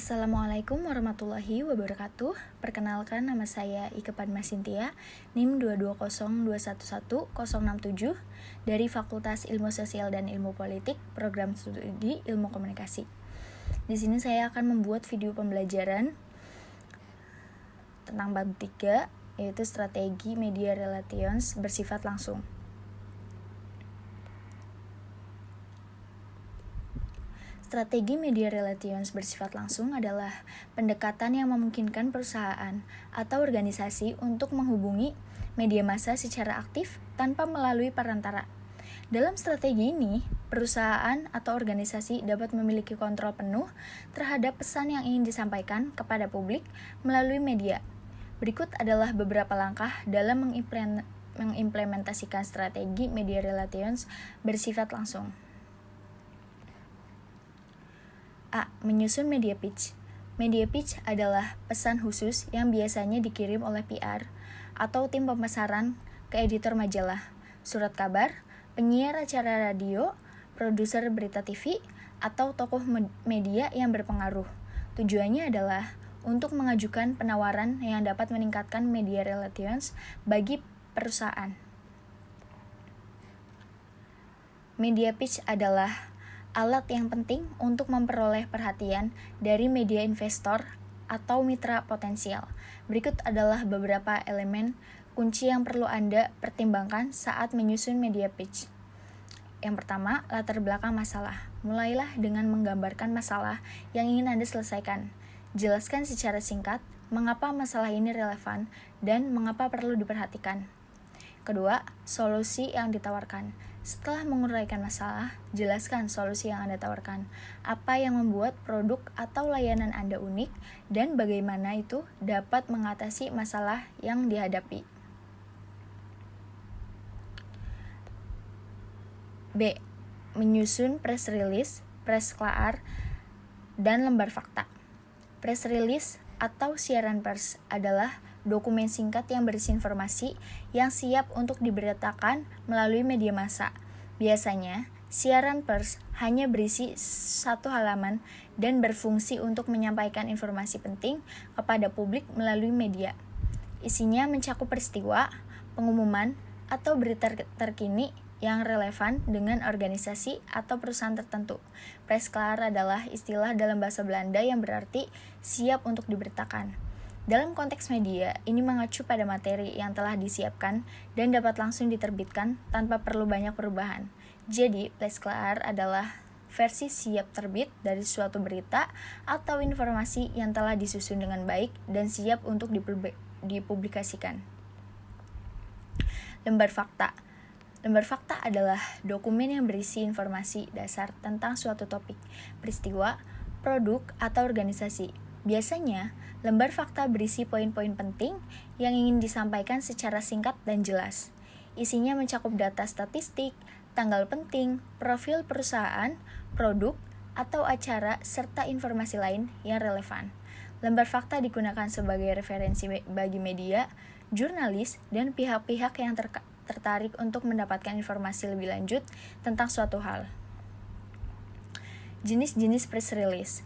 Assalamualaikum warahmatullahi wabarakatuh. Perkenalkan, nama saya Ike Padma Sintia, NIM 220211067 dari Fakultas Ilmu Sosial dan Ilmu Politik, Program Studi Ilmu Komunikasi. Di sini saya akan membuat video pembelajaran tentang bab 3, yaitu strategi media relations bersifat langsung. Strategi media relations bersifat langsung adalah pendekatan yang memungkinkan perusahaan atau organisasi untuk menghubungi media massa secara aktif tanpa melalui perantara. Dalam strategi ini, perusahaan atau organisasi dapat memiliki kontrol penuh terhadap pesan yang ingin disampaikan kepada publik melalui media. Berikut adalah beberapa langkah dalam mengimplementasikan strategi media relations bersifat langsung. A. Menyusun media pitch. Media pitch adalah pesan khusus yang biasanya dikirim oleh PR atau tim pemasaran ke editor majalah, surat kabar, penyiar acara radio, produser berita TV, atau tokoh media yang berpengaruh. Tujuannya adalah untuk mengajukan penawaran yang dapat meningkatkan media relations bagi perusahaan. Media pitch adalah alat yang penting untuk memperoleh perhatian dari media investor atau mitra potensial. Berikut adalah beberapa elemen kunci yang perlu Anda pertimbangkan saat menyusun media pitch. Yang pertama, latar belakang masalah. Mulailah dengan menggambarkan masalah yang ingin Anda selesaikan. Jelaskan secara singkat mengapa masalah ini relevan dan mengapa perlu diperhatikan. Kedua, solusi yang ditawarkan. Setelah menguraikan masalah, jelaskan solusi yang Anda tawarkan. Apa yang membuat produk atau layanan Anda unik dan bagaimana itu dapat mengatasi masalah yang dihadapi. B. Menyusun press release, press klear, dan lembar fakta. Press release atau siaran pers adalah dokumen singkat yang berisi informasi yang siap untuk diberitakan melalui media massa. Biasanya, siaran pers hanya berisi satu halaman dan berfungsi untuk menyampaikan informasi penting kepada publik melalui media. Isinya mencakup peristiwa, pengumuman, atau berita terkini yang relevan dengan organisasi atau perusahaan tertentu. Press klear adalah istilah dalam bahasa Belanda yang berarti siap untuk diberitakan. Dalam konteks media, ini mengacu pada materi yang telah disiapkan dan dapat langsung diterbitkan tanpa perlu banyak perubahan. Jadi, press klear adalah versi siap terbit dari suatu berita atau informasi yang telah disusun dengan baik dan siap untuk dipublikasikan. Lembar fakta. Lembar fakta adalah dokumen yang berisi informasi dasar tentang suatu topik, peristiwa, produk, atau organisasi. Biasanya, lembar fakta berisi poin-poin penting yang ingin disampaikan secara singkat dan jelas. Isinya mencakup data statistik, tanggal penting, profil perusahaan, produk, atau acara, serta informasi lain yang relevan. Lembar fakta digunakan sebagai referensi bagi media, jurnalis, dan pihak-pihak yang tertarik untuk mendapatkan informasi lebih lanjut tentang suatu hal. Jenis-jenis press release.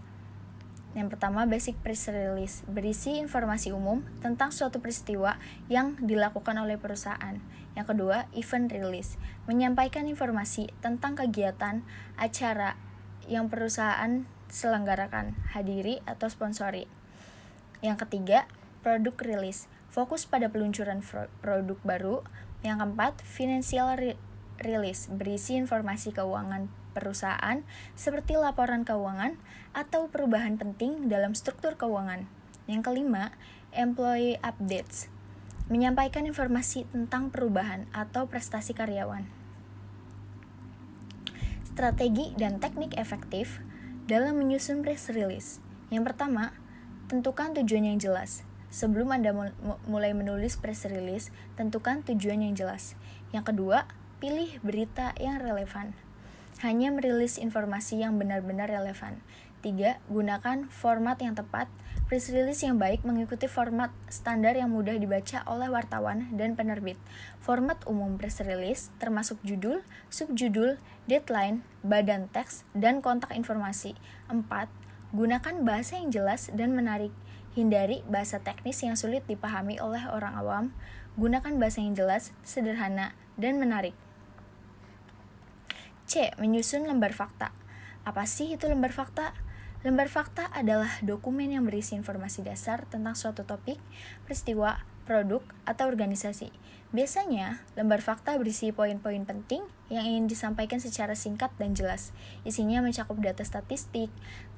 Yang pertama, basic press release, berisi informasi umum tentang suatu peristiwa yang dilakukan oleh perusahaan. Yang kedua, event release, menyampaikan informasi tentang kegiatan, acara yang perusahaan selenggarakan, hadiri atau sponsori. Yang ketiga, product release, fokus pada peluncuran produk baru. Yang keempat, financial release, berisi informasi keuangan perusahaan seperti laporan keuangan atau perubahan penting dalam struktur keuangan. Yang kelima, employee updates, menyampaikan informasi tentang perubahan atau prestasi karyawan. Strategi dan teknik efektif dalam menyusun press release. Yang pertama, tentukan tujuan yang jelas. Sebelum Anda mulai menulis press release, tentukan tujuan yang jelas. Yang kedua, pilih berita yang relevan. Hanya merilis informasi yang benar-benar relevan. 3. Gunakan format yang tepat. Press release yang baik mengikuti format standar yang mudah dibaca oleh wartawan dan penerbit. Format umum press release termasuk judul, subjudul, deadline, badan teks, dan kontak informasi. 4. Gunakan bahasa yang jelas dan menarik. Hindari bahasa teknis yang sulit dipahami oleh orang awam. Gunakan bahasa yang jelas, sederhana, dan menarik. C. Menyusun lembar fakta. Apa sih itu lembar fakta? Lembar fakta adalah dokumen yang berisi informasi dasar tentang suatu topik, peristiwa, produk, atau organisasi. Biasanya, lembar fakta berisi poin-poin penting yang ingin disampaikan secara singkat dan jelas. Isinya mencakup data statistik,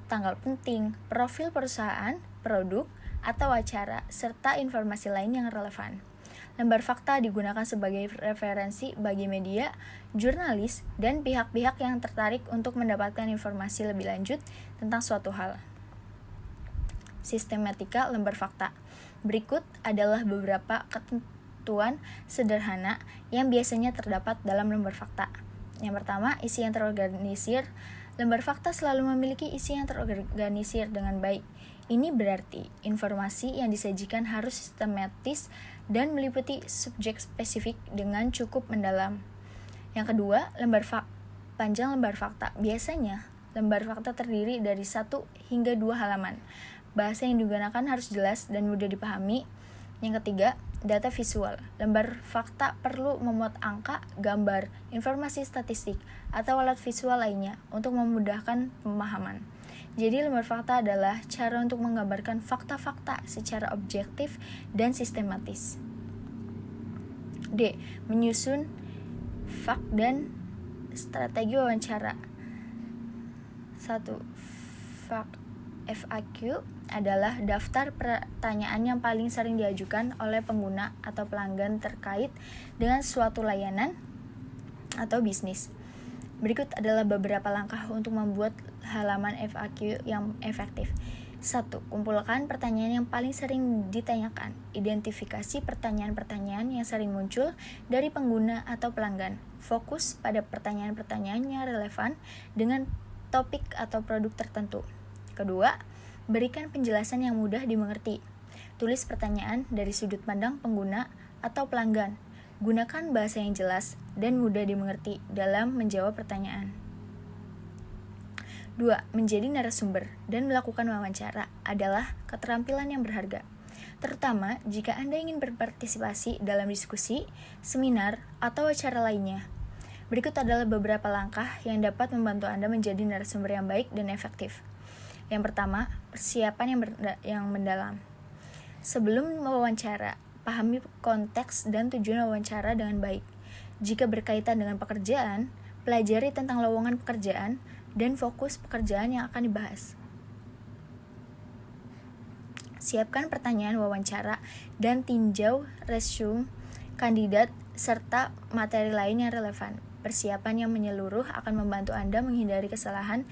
tanggal penting, profil perusahaan, produk, atau acara, serta informasi lain yang relevan. Lembar fakta digunakan sebagai referensi bagi media, jurnalis, dan pihak-pihak yang tertarik untuk mendapatkan informasi lebih lanjut tentang suatu hal. Sistematika lembar fakta. Berikut adalah beberapa ketentuan sederhana yang biasanya terdapat dalam lembar fakta. Yang pertama, isi yang terorganisir. Lembar fakta selalu memiliki isi yang terorganisir dengan baik. Ini berarti informasi yang disajikan harus sistematis dan meliputi subjek spesifik dengan cukup mendalam. Yang kedua, panjang lembar fakta. Biasanya, lembar fakta terdiri dari 1 hingga 2 halaman. Bahasa yang digunakan harus jelas dan mudah dipahami. Yang ketiga, data visual. Lembar fakta perlu memuat angka, gambar, informasi statistik, atau alat visual lainnya untuk memudahkan pemahaman. Jadi lembar fakta adalah cara untuk menggambarkan fakta-fakta secara objektif dan sistematis. D. Menyusun fakt dan strategi wawancara. 1. FAQ adalah daftar pertanyaan yang paling sering diajukan oleh pengguna atau pelanggan terkait dengan suatu layanan atau bisnis. Berikut adalah beberapa langkah untuk membuat halaman FAQ yang efektif. 1. Kumpulkan pertanyaan yang paling sering ditanyakan. Identifikasi pertanyaan-pertanyaan yang sering muncul dari pengguna atau pelanggan. Fokus pada pertanyaan-pertanyaan yang relevan dengan topik atau produk tertentu. Kedua, berikan penjelasan yang mudah dimengerti. Tulis pertanyaan dari sudut pandang pengguna atau pelanggan. Gunakan bahasa yang jelas dan mudah dimengerti dalam menjawab pertanyaan. 2. Menjadi narasumber dan melakukan wawancara adalah keterampilan yang berharga, terutama jika Anda ingin berpartisipasi dalam diskusi, seminar, atau acara lainnya. Berikut adalah beberapa langkah yang dapat membantu Anda menjadi narasumber yang baik dan efektif. Yang pertama, persiapan yang mendalam. Sebelum mewawancara, pahami konteks dan tujuan wawancara dengan baik. Jika berkaitan dengan pekerjaan, pelajari tentang lowongan pekerjaan dan fokus pekerjaan yang akan dibahas. Siapkan pertanyaan wawancara dan tinjau resume kandidat serta materi lain yang relevan. Persiapan yang menyeluruh akan membantu Anda menghindari kesalahan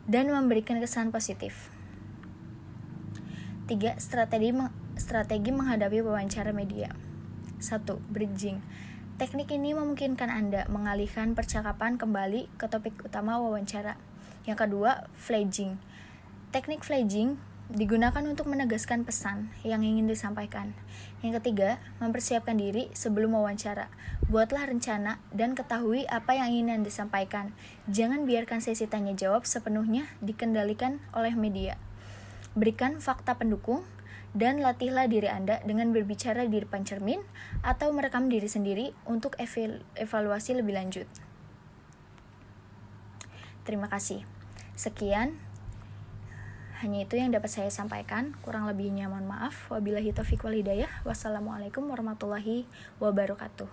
dan memberikan kesan positif. 3. Strategi menghadapi wawancara media. 1. Bridging. Teknik ini memungkinkan Anda mengalihkan percakapan kembali ke topik utama wawancara. Yang kedua, fledging. Teknik fledging digunakan untuk menegaskan pesan yang ingin disampaikan. Yang ketiga, mempersiapkan diri sebelum wawancara. Buatlah rencana dan ketahui apa yang ingin Anda sampaikan. Jangan biarkan sesi tanya jawab sepenuhnya dikendalikan oleh media. Berikan fakta pendukung dan latihlah diri Anda dengan berbicara di depan cermin atau merekam diri sendiri untuk evaluasi lebih lanjut. Terima kasih. Sekian, hanya itu yang dapat saya sampaikan. Kurang lebihnya mohon maaf. Wabillahi taufiq wal hidayah. Wassalamualaikum warahmatullahi wabarakatuh.